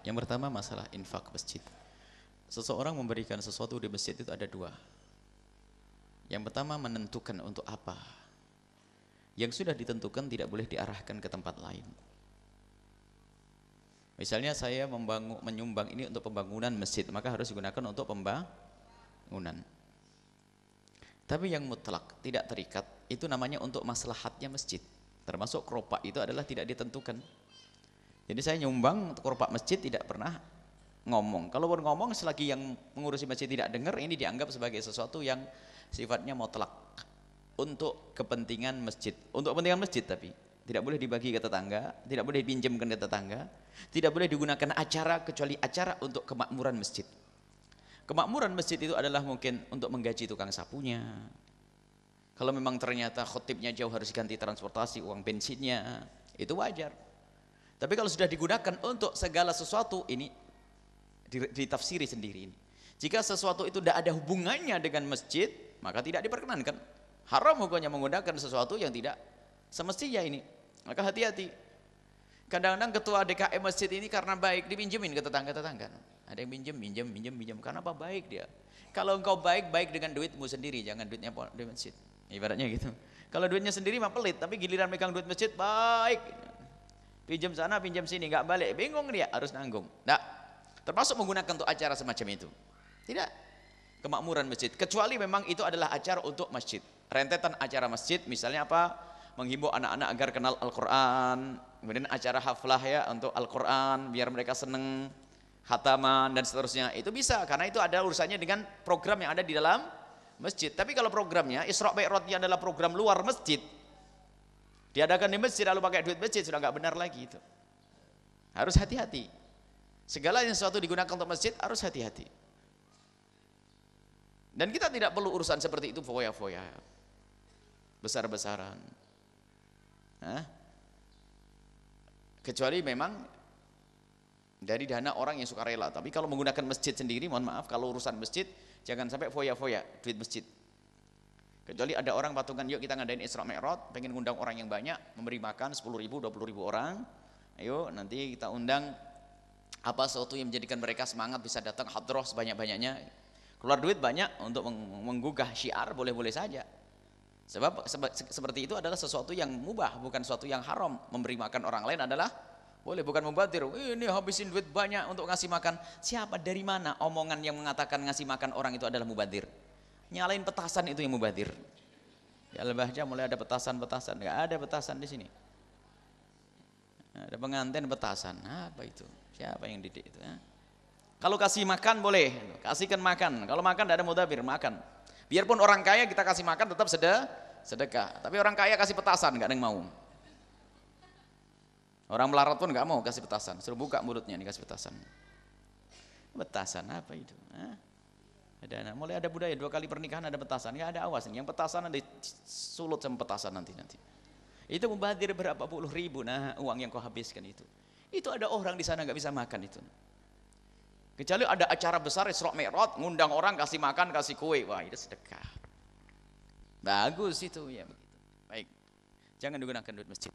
Yang pertama masalah infak masjid. Seseorang memberikan sesuatu di masjid itu ada dua. Yang pertama menentukan untuk apa. Yang sudah ditentukan tidak boleh diarahkan ke tempat lain. Misalnya saya menyumbang ini untuk pembangunan masjid, maka harus digunakan untuk pembangunan. Tapi yang mutlak, tidak terikat, itu namanya untuk maslahatnya masjid. Termasuk keropak itu adalah tidak ditentukan. Jadi saya nyumbang untuk keropak masjid tidak pernah ngomong. Kalau ngomong selagi yang mengurusi masjid tidak dengar, ini dianggap sebagai sesuatu yang sifatnya mutlak untuk kepentingan masjid. Untuk kepentingan masjid tapi tidak boleh dibagi ke tetangga, tidak boleh dipinjamkan ke tetangga, tidak boleh digunakan acara kecuali acara untuk kemakmuran masjid. Kemakmuran masjid itu adalah mungkin untuk menggaji tukang sapunya. Kalau memang ternyata khotibnya jauh harus ganti transportasi, uang bensinnya, itu wajar. Tapi kalau sudah digunakan untuk segala sesuatu, ini ditafsiri sendiri ini. Jika sesuatu itu tidak ada hubungannya dengan masjid, maka tidak diperkenankan. Haram hukumnya menggunakan sesuatu yang tidak semestinya ini. Maka hati-hati. Kadang-kadang ketua DKM masjid ini karena baik dipinjemin ke tetangga-tetangga. Ada yang minjem. Karena apa? Baik dia. Kalau engkau baik dengan duitmu sendiri, jangan duitnya di masjid. Ibaratnya gitu. Kalau duitnya sendiri mah pelit, tapi giliran megang duit masjid baik. Pinjam sana, pinjam sini, nggak balik, bingung dia, harus nanggung. Nah, termasuk menggunakan untuk acara semacam itu. Tidak. Kemakmuran masjid. Kecuali memang itu adalah acara untuk masjid. Rentetan acara masjid, misalnya apa? Menghimbau anak-anak agar kenal Al-Quran. Kemudian acara haflah ya untuk Al-Quran, biar mereka seneng. Khataman dan seterusnya. Itu bisa, karena itu ada urusannya dengan program yang ada di dalam masjid. Tapi kalau programnya, Isra Mi'rajnya adalah program luar masjid, diadakan di masjid lalu pakai duit masjid, sudah nggak benar lagi itu. Harus hati-hati. Segala yang sesuatu digunakan untuk masjid harus hati-hati. Dan kita tidak perlu urusan seperti itu foya-foya, besar-besaran. Kecuali memang dari dana orang yang suka rela. Tapi kalau menggunakan masjid sendiri, mohon maaf, kalau urusan masjid jangan sampai foya-foya duit masjid. Kecuali ada orang patungan, yuk kita ngadain Isra Mi'raj, pengen ngundang orang yang banyak, memberi makan 10.000, 20.000 orang. Ayo nanti kita undang apa sesuatu yang menjadikan mereka semangat bisa datang hadroh sebanyak-banyaknya. Keluar duit banyak untuk menggugah syiar, boleh-boleh saja. Sebab seperti itu adalah sesuatu yang mubah, bukan sesuatu yang haram. Memberi makan orang lain adalah boleh, bukan membatir. Ini habisin duit banyak untuk ngasih makan. Siapa, dari mana omongan yang mengatakan ngasih makan orang itu adalah mubadir? Nyalain petasan itu yang mubadir. Ya Al-Bahjah mulai ada petasan-petasan. Enggak ada petasan di sini. Ada pengantin petasan. Apa itu? Siapa yang didik itu? Kalau kasih makan boleh, kasihkan makan. Kalau makan tidak ada mudabir, makan. Biarpun orang kaya kita kasih makan tetap sedekah. Tapi orang kaya kasih petasan, enggak ada yang mau. Orang melarat pun nggak mau kasih petasan, suruh buka mulutnya nih kasih petasan. Petasan apa itu? Mulai ada budaya 2 kali pernikahan ada petasan, nggak ada, awas nih. Yang petasan ada sulut sama petasan nanti. Itu membadir berapa puluh ribu, nah uang yang kau habiskan itu. Itu ada orang di sana nggak bisa makan itu. Kecuali ada acara besar Isra Mi'raj, ngundang orang kasih makan, kasih kue, wah itu sedekah. Bagus itu ya begitu. Baik, jangan digunakan duit masjid.